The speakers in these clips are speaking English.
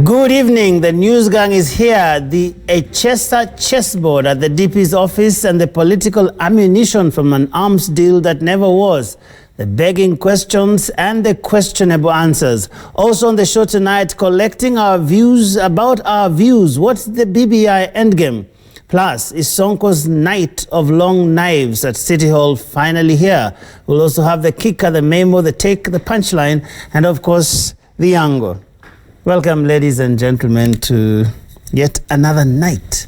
Good evening. The news gang is here. The Echesa chessboard at the DP's office and the political ammunition from an arms deal that never was. The begging questions and the questionable answers. Also on the show tonight, collecting our views about our views. What's the BBI endgame? Plus, is Sonko's night of long knives at City Hall finally here? We'll also have the kicker, the memo, the take, the punchline, and of course, the angle. Welcome, ladies and gentlemen, to yet another night.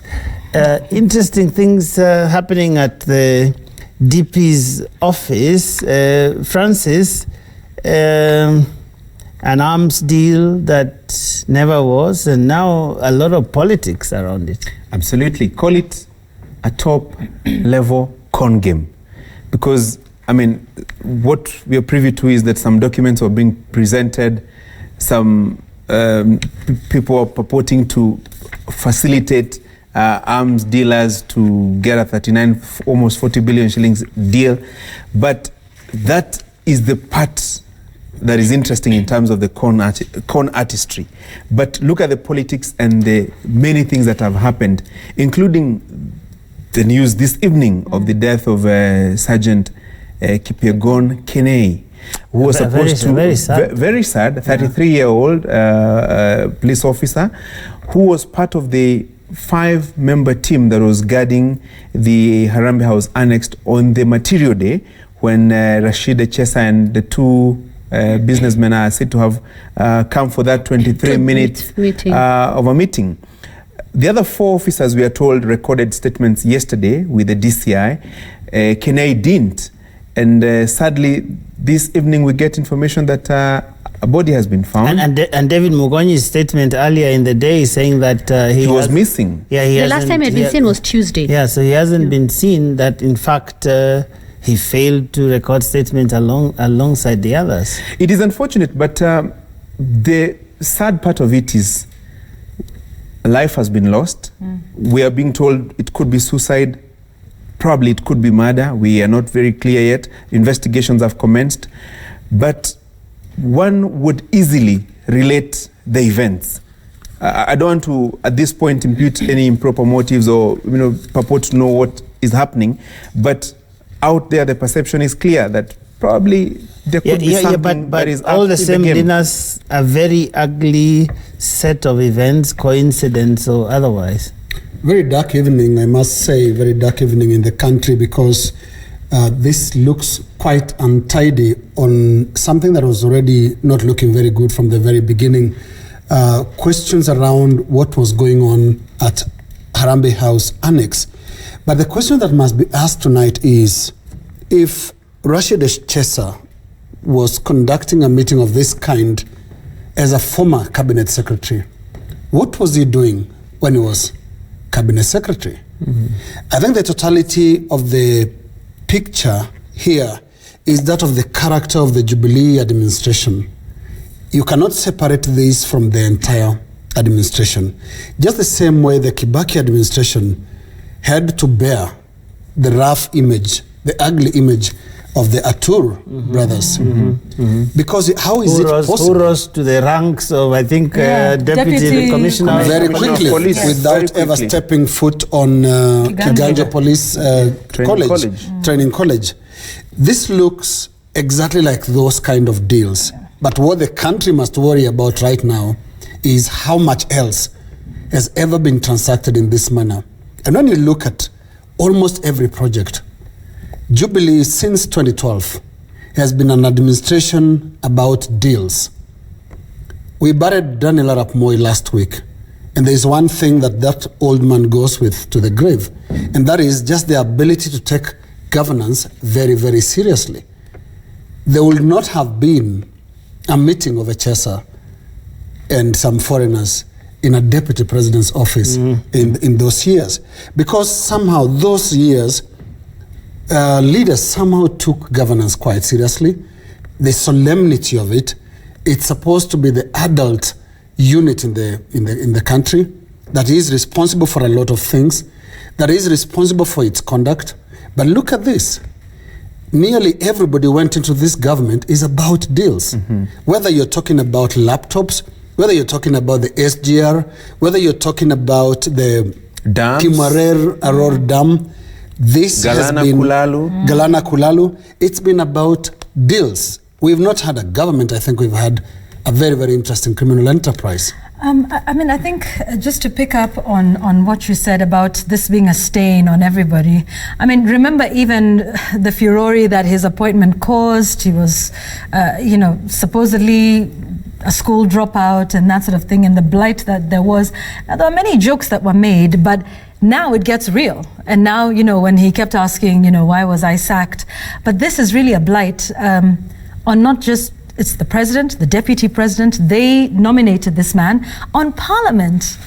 Interesting things happening at the DP's office. Francis, an arms deal that never was, and now a lot of politics around it. Absolutely. Call it a top-level con game. Because, I mean, what we are privy to is that some documents are being presented, some people are purporting to facilitate arms dealers to get a 39, almost 40 billion shillings deal. But that is the part that is interesting in terms of the con artistry. But look at the politics and the many things that have happened, including the news this evening of the death of Sergeant Kipyegon Kenei, who was supposed to very sad 33-year-old police officer who was part of the 5-member team that was guarding the Harambee House annexed on the material day when Rashid Echesa and the two businessmen are said to have come for that 23-minute meeting. Of a meeting. The other 4 officers, we are told, recorded statements yesterday with the DCI. Kenei didn't. And sadly, this evening we get information that a body has been found. And David Mugonyi's statement earlier in the day saying that he was missing. Yeah, the last time he had been seen was Tuesday. Yeah, so he hasn't been seen. That in fact he failed to record statements alongside the others. It is unfortunate, but the sad part of it is life has been lost. We are being told it could be suicide. Probably it could be murder. We are not very clear yet. Investigations have commenced. But one would easily relate the events. I don't want to, at this point, impute any improper motives or purport to know what is happening. But out there, the perception is clear that probably there could be something but that is all the same, Dinas, a very ugly set of events, coincidence or otherwise. Very dark evening, I must say, very dark evening in the country, because this looks quite untidy on something that was already not looking very good from the very beginning. Questions around what was going on at Harambee House Annex. But the question that must be asked tonight is, if Rashid Echesa was conducting a meeting of this kind as a former cabinet secretary, what was he doing when he was cabinet secretary? I think the totality of the picture here is that of the character of the Jubilee administration. You cannot separate this from the entire administration. Just the same way the Kibaki administration had to bear the rough image, the ugly image of the Atur brothers. Because how is it possible? Who rose to the ranks of, I think, Deputy Commissioner? Very quickly, without ever stepping foot on Kiganja Police Training College. This looks exactly like those kind of deals. But what the country must worry about right now is how much else has ever been transacted in this manner. And when you look at almost every project, Jubilee since 2012 has been an administration about deals. We buried Daniel Arap Moi last week, and there is one thing that old man goes with to the grave, and that is just the ability to take governance very, very seriously. There would not have been a meeting of Echesa and some foreigners in a deputy president's office in those years, because somehow those years leaders somehow took governance quite seriously. The solemnity of it, it's supposed to be the adult unit in the country that is responsible for a lot of things, that is responsible for its conduct. But look at this. nearly everybody went into this government is about deals. Whether you're talking about laptops, whether you're talking about the SGR, whether you're talking about the Kimarer Aror Dam, this has been Galana Kulalu. It's been about deals. We've not had a government. I think we've had a very, very interesting criminal enterprise. I think just to pick up on what you said about this being a stain on everybody. Remember even the furore that his appointment caused. He was, supposedly a school dropout and that sort of thing, and the blight that there was. Now, there are many jokes that were made, but now it gets real. And now, when he kept asking, why was I sacked? But this is really a blight on not just, it's the president, the deputy president, they nominated this man, on parliament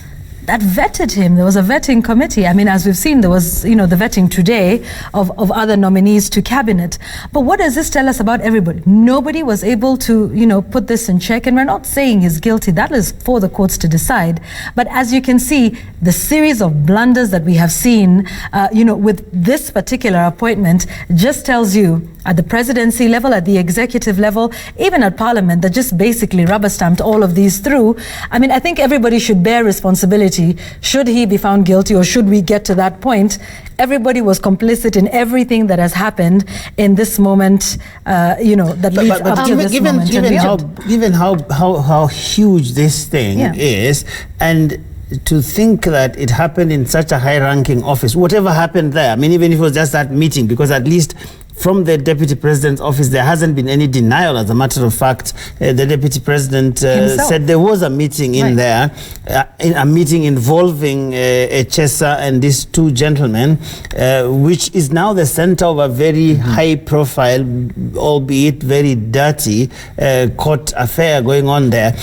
that vetted him. There was a vetting committee. As we've seen, there was, the vetting today of other nominees to cabinet. But what does this tell us about everybody? Nobody was able to, put this in check. And we're not saying he's guilty. That is for the courts to decide. But as you can see, the series of blunders that we have seen, with this particular appointment just tells you at the presidency level, at the executive level, even at parliament, that just basically rubber stamped all of these through. I think everybody should bear responsibility. Should he be found guilty, or should we get to that point? Everybody was complicit in everything that has happened in this moment, that leads up to this moment. Given how huge this thing is, and to think that it happened in such a high-ranking office, whatever happened there, even if it was just that meeting, because at least from the deputy president's office, there hasn't been any denial. As a matter of fact, the deputy president said there was a meeting in there, a meeting involving Echesa and these two gentlemen, which is now the center of a very high-profile, albeit very dirty, court affair going on there.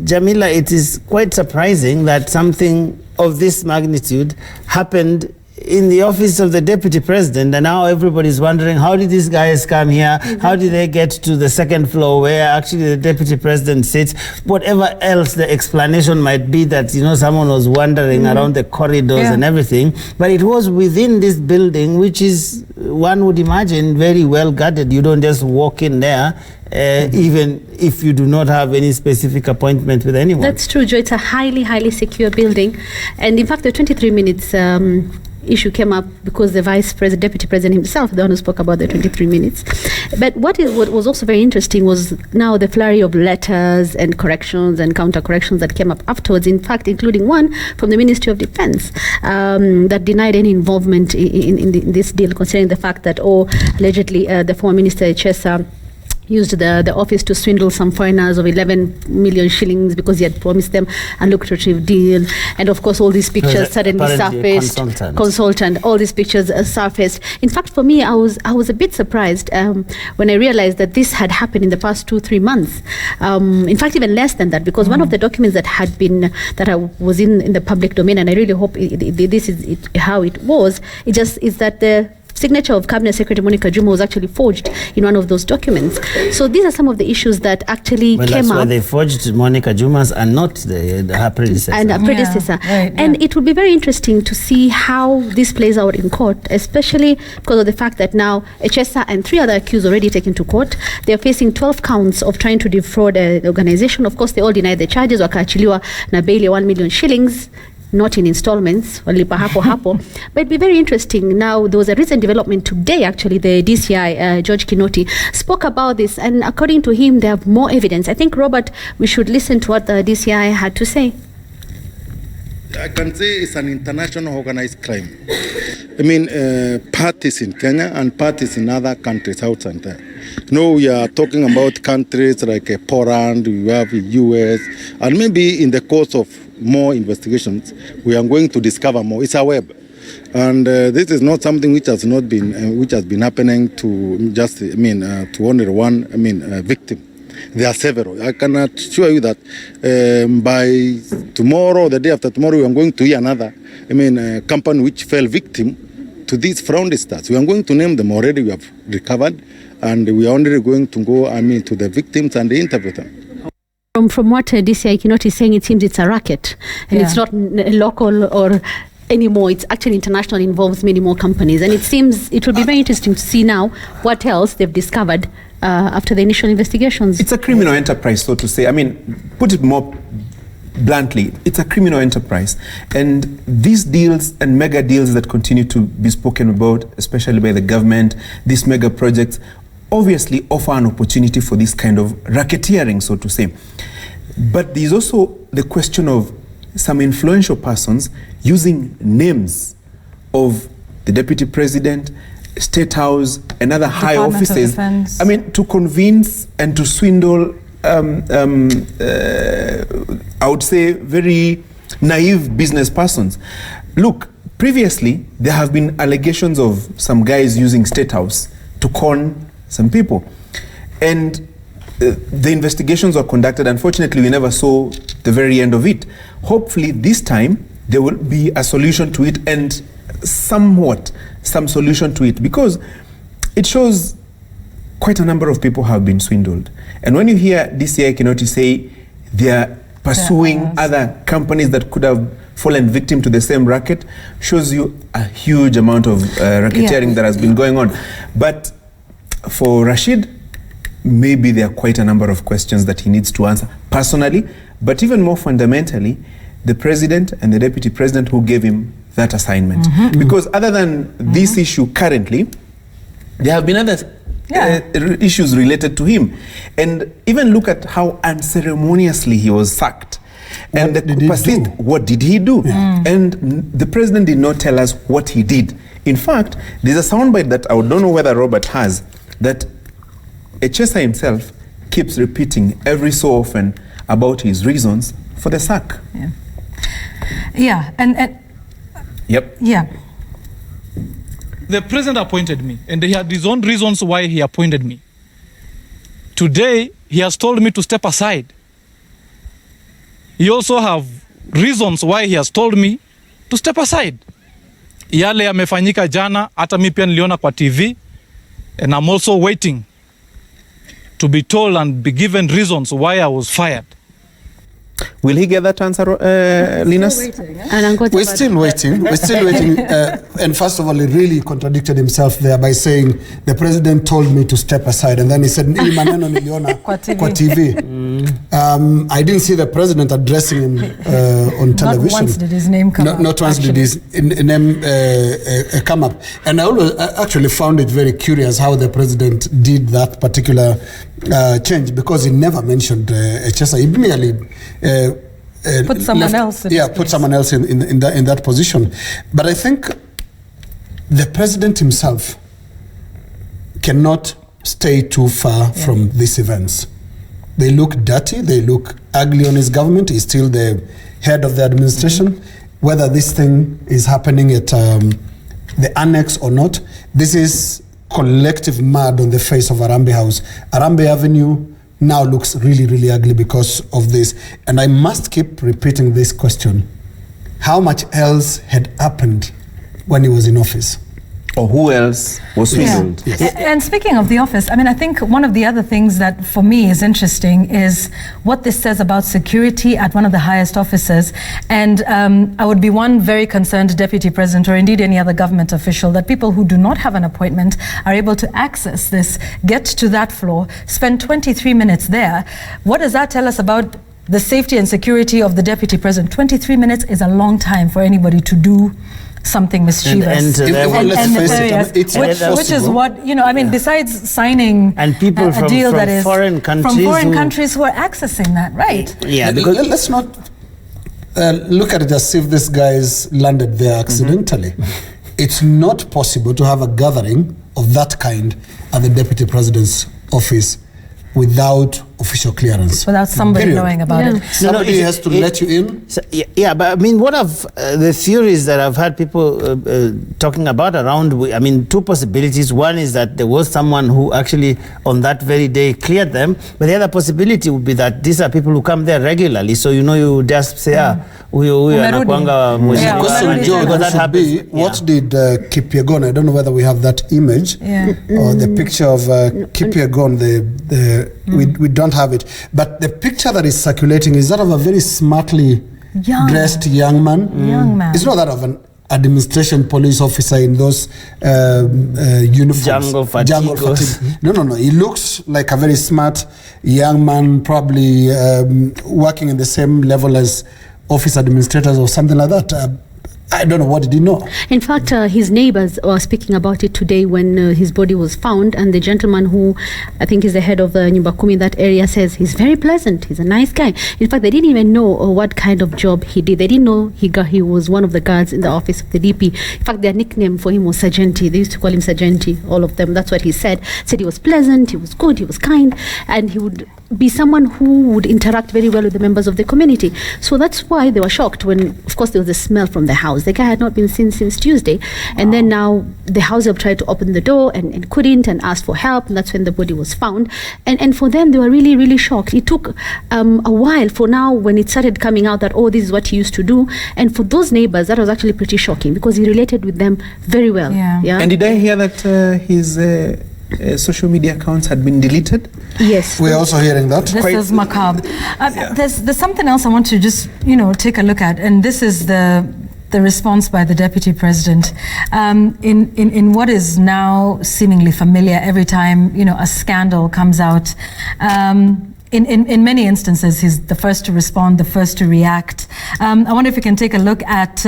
Jamila, it is quite surprising that something of this magnitude happened in the office of the deputy president, and now everybody's wondering, how did these guys come here? How did they get to the second floor where actually the deputy president sits? Whatever else the explanation might be, that someone was wandering around the corridors and everything, but it was within this building, which is, one would imagine, very well guarded. You don't just walk in there, even if you do not have any specific appointment with anyone. That's true, Joe. It's a highly, highly secure building, and in fact, the 23 minutes issue came up because the deputy president himself, the one who spoke about the 23 minutes. But what was also very interesting was now the flurry of letters and corrections and counter corrections that came up afterwards, in fact, including one from the Ministry of Defense that denied any involvement in this deal, considering the fact that, allegedly, the former minister Echesa used the office to swindle some foreigners of 11 million shillings because he had promised them a lucrative deal. And of course, all these pictures suddenly surfaced. Consultant. All these pictures surfaced. In fact, for me, I was a bit surprised when I realized that this had happened in the past 2-3 months. In fact, even less than that, because one of the documents that was in the public domain, and I really hope this is how it was, is that the signature of Cabinet Secretary Monica Juma was actually forged in one of those documents. So these are some of the issues that actually came up. That's why they forged Monica Juma's and not her predecessor. And her predecessor. And it will be very interesting to see how this plays out in court, especially because of the fact that now Echesa and 3 other accused already taken to court. They are facing 12 counts of trying to defraud the organization. Of course, they all denied the charges. Wakaachiliwa na bail ya 1 million shillings. Not in installments, walipa hapo. But it'd be very interesting. Now, there was a recent development today, actually, the DCI, George Kinoti, spoke about this, and according to him, they have more evidence. I think, Robert, we should listen to what the DCI had to say. I can say it's an international organized crime. Parties in Kenya and parties in other countries outside there. We are talking about countries like Poland, we have the US, and maybe in the course of more investigations, we are going to discover more. It's a web. And this is not something which has been happening to just, to only one, victim. There are several. I can assure you that by tomorrow, the day after tomorrow, we are going to hear another, company which fell victim to these fraudsters. We are going to name them already. We have recovered, and we are only going to go, to the victims and interview them. From what DCI Kinoti is saying, it seems it's a racket, and it's not local or anymore. It's actually international, involves many more companies. And it seems it will be very interesting to see now what else they've discovered after the initial investigations. It's a criminal enterprise, so to say. I mean, put it more bluntly, it's a criminal enterprise. And these deals and mega deals that continue to be spoken about, especially by the government, these mega projects, obviously offer an opportunity for this kind of racketeering, so to say. But there's also the question of some influential persons using names of the deputy president, State House, and other high offices, I mean, to convince and to swindle, I would say, very naive business persons. Look, previously, there have been allegations of some guys using State House to con some people. And the investigations were conducted. Unfortunately, we never saw the very end of it. Hopefully, this time, there will be a solution to it, and somewhat some solution to it, because it shows quite a number of people have been swindled. And when you hear DCI Kinoti say they are pursuing other companies that could have fallen victim to the same racket, shows you a huge amount of racketeering that has been going on. But for Rashid, maybe there are quite a number of questions that he needs to answer personally, but even more fundamentally, the president and the deputy president who gave him that assignment. Because other than this issue currently, there have been other issues related to him. And even look at how unceremoniously he was sacked. And what did he do? And the president did not tell us what he did. In fact, there's a soundbite that I don't know whether Robert has, that Echesa himself keeps repeating every so often about his reasons for the sack. The president appointed me, and he had his own reasons why he appointed me. Today, he has told me to step aside. He also have reasons why he has told me to step aside. Yale yamefanyika jana, hata mi pia niliona kwa TV, and I'm also waiting to be told and be given reasons why I was fired. Will he get that answer, Linus? We're still waiting. We're still waiting. And first of all, he really contradicted himself there by saying the president told me to step aside, and then he said, maneno niliona kwa TV. I didn't see the president addressing him on television. Not once did his name come up. Not once did his name come up. And I actually found it very curious how the president did that particular change, because he never mentioned Echesa. He merely put someone else in that position. But I think the president himself cannot stay too far from these events. They look dirty, they look ugly on his government. He's still the head of the administration. Whether this thing is happening at the annex or not, this is collective mud on the face of Harambee House. Harambee Avenue now looks really, really ugly because of this. And I must keep repeating this question. How much else had happened when he was in office? Or who else was swindled? Yes. And speaking of the office, I mean, I think one of the other things that for me is interesting is what this says about security at one of the highest offices. And I would be one very concerned deputy president, or indeed any other government official, that people who do not have an appointment are able to access this, get to that floor, spend 23 minutes there. What does that tell us about the safety and security of the deputy president? 23 minutes is a long time for anybody to do something mischievous. Which is what, you know, I mean, besides signing people a deal that is foreign countries from foreign countries who are accessing that, right? Yeah, because let's not look at it as if this guy's landed there accidentally. It's not possible to have a gathering of that kind at the deputy president's office without official clearance. Without somebody knowing about it. Somebody has to let you in. So, but I mean, what of the theories that I've had people talking about around, I mean, two possibilities. One is that there was someone who actually on that very day cleared them, but the other possibility would be that these are people who come there regularly, so you know, you just say, anakuanga the question, George, should be, what did Kipyegon, I don't know whether we have that image, or the picture of Kipyegon, we don't have it, but the picture that is circulating is that of a very smartly dressed young man. Young man. It's not that of an administration police officer in those uniforms. Jungle fatigue. No. He looks like a very smart young man, probably working in the same level as office administrators or something like that. I don't know, what did he know? In fact, his neighbors were speaking about it today when his body was found, and the gentleman who I think is the head of Nyumba Kumi in that area says he's very pleasant, he's a nice guy. In fact, they didn't even know what kind of job he did. They didn't know he was one of the guards in the office of the DP. In fact, their nickname for him was Sergeanti. They used to call him Sergeanti, all of them. That's what he said. Said he was pleasant, he was good, he was kind, and he would be someone who would interact very well with the members of the community. So that's why they were shocked when, of course, there was a smell from the house. The guy had not been seen since Tuesday. And then now the house help tried to open the door and couldn't, and asked for help. And that's when the body was found. And for them, they were really, really shocked. It took a while for now when it started coming out that, oh, this is what he used to do. And for those neighbors, that was actually pretty shocking because he related with them very well. Yeah. And did I hear that his social media accounts had been deleted? Yes. We're also hearing that. This is macabre. There's something else I want to just, take a look at, and this is the response by the Deputy President in what is now seemingly familiar every time, a scandal comes out. In many instances, he's the first to respond, the first to react. I wonder if we can take a look at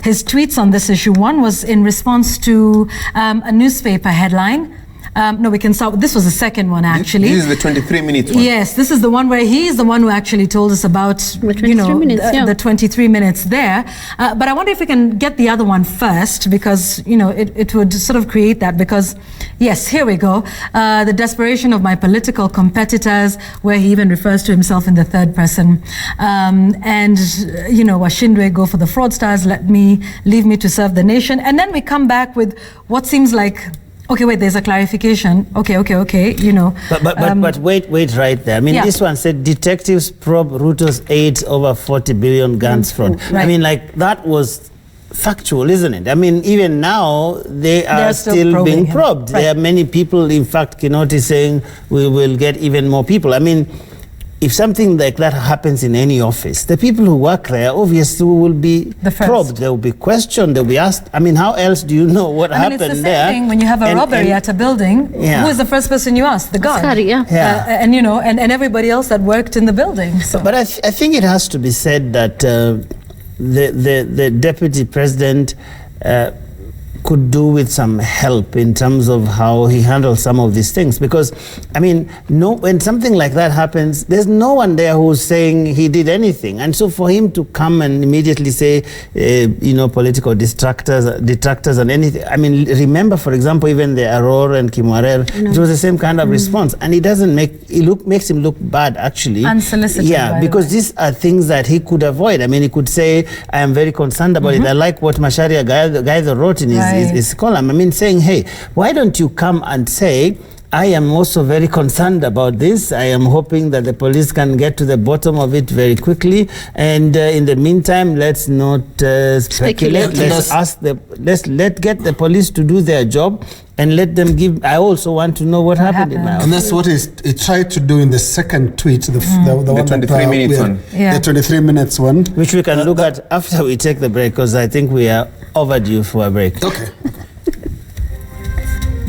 his tweets on this issue. One was in response to a newspaper headline. No, we can start. This was the second one, actually. This is the 23 minutes one. Yes, this is the one where he's the one who actually told us about, the 23 minutes there. But I wonder if we can get the other one first, because, it would sort of create that. Because, yes, here we go. The desperation of my political competitors, where he even refers to himself in the third person. Washindwe, go for the fraudsters, leave me to serve the nation. And then we come back with what seems like, okay, wait, there's a clarification. Okay, But wait right there. I mean, this one said detectives probe Ruto's aides over 40 billion guns fraud. Right. I mean, that was factual, isn't it? I mean, even now, they are still being probed. Right. There are many people, in fact, Kinoti is saying we will get even more people. I mean, if something like that happens in any office, the people who work there obviously will be probed. They will be questioned. They'll be asked. I mean, how else do you know what happened there? It's the same thing when you have a robbery at a building. Who is the first person you ask? The guard. And everybody else that worked in the building. So. But I think it has to be said that the Deputy President could do with some help in terms of how he handles some of these things, because I mean, when something like that happens, there's no one there who's saying he did anything, and so for him to come and immediately say political detractors and anything, I mean, remember, for example, even the Aror and Kimwarer, it was the same kind of response, and it doesn't makes him look bad, actually. Unsolicited, because these are things that he could avoid. I mean, he could say, I am very concerned about it. I like what Macharia Gaitho wrote in his column. I mean, saying, hey, why don't you come and say, I am also very concerned about this. I am hoping that the police can get to the bottom of it very quickly. And in the meantime, let's not speculate. Let's get the police to do their job and let them give. I also want to know what happened in my office. And that's what he tried to do in the second tweet, the 23 minutes one. The 23 minutes one. Which we can look at after we take the break, because I think we are overdue for a break. Okay.